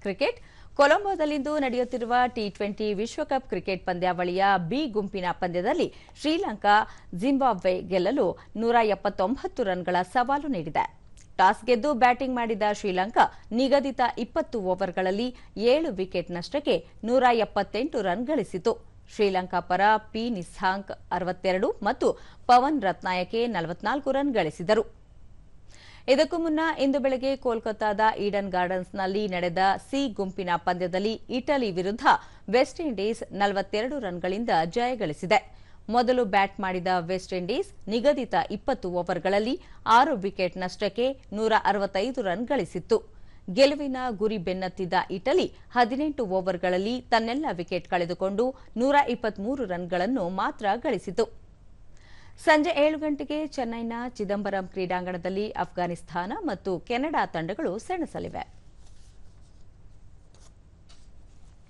Cricket ಕೊಲಂಬೋದಲ್ಲಿಂದು ನಡೆಯುತ್ತಿರುವ T20 ವಿಶ್ವಕಪ್ cricket ಪಂದ್ಯಾವಳಿಯ ಬಿ ಗುಂಪಿನ ಪಂದ್ಯದಲ್ಲಿ ಶ್ರೀಲಂಕಾ ಜಿಂಬಾಬ್ವೆ ಗೆಲ್ಲಲು 179 ರನ್ಗಳ ಸವಾಲು ನೀಡಿದೆ. ಟಾಸ್ ಗೆದ್ದು ಬ್ಯಾಟಿಂಗ್ ಮಾಡಿದ ಶ್ರೀಲಂಕಾ ನಿಗದಿತ 20 ಓವರ್ಗಳಲ್ಲಿ 7 ವಿಕೆಟ್ ನಷ್ಟಕ್ಕೆ 178 ರನ್ ಗಳಿಸಿತು. ಶ್ರೀಲಂಕಾ ಪರ ಪಿ ನಿಸ್ಸಾಂಕ್ 62 ಮತ್ತು ಪವನ್ ರತ್ನಾಯಕೆ 44 ರನ್ ಗಳಿಸಿದರು. ಇದಕ್ಕೂ ಮುನ್ನ ಇಂದು ಬೆಳಗ್ಗೆ ಕೋಲ್ಕತಾದ ಈಡನ್ ಗಾರ್ಡನ್ಸ್ನಲ್ಲಿ ನಡೆದ ಸಿ ಗುಂಪಿನ ಪಂದ್ಯದಲ್ಲಿ ಇಟಲಿ ವಿರುದ್ಧ ವೆಸ್ಟ್ ಇಂಡೀಸ್ 42 ರನ್ಗಳಿಂದ ಜಯಗಳಿಸಿದೆ. ಮೊದಲು ಬ್ಯಾಟ್ ಮಾಡಿದ ವೆಸ್ಟ್ ಇಂಡೀಸ್ ನಿಗದಿತ 20 ಓವರ್ಗಳಲ್ಲಿ 6 ವಿಕೆಟ್ ನಷ್ಟಕ್ಕೆ 165 ರನ್ ಗಳಿಸಿತ್ತು. ಗೆಲುವಿನ ಗುರಿ ಬೆನ್ನತ್ತಿದ್ದ ಇಟಲಿ 18 ಓವರ್ಗಳಲ್ಲಿ ತನ್ನೆಲ್ಲ ವಿಕೆಟ್ ಕಳೆದುಕೊಂಡು 123 ರನ್ಗಳನ್ನು ಮಾತ್ರ ಗಳಿಸಿತು. ಸಂಜೆ 7 ಗಂಟೆಗೆ ಚೆನ್ನೈನ ಚಿದಂಬರಂ ಕ್ರೀಡಾಂಗಣದಲ್ಲಿ ಅಫ್ಘಾನಿಸ್ತಾನ ಮತ್ತು ಕೆನಡಾ ತಂಡಗಳು ಸೆಣಸಲಿವೆ.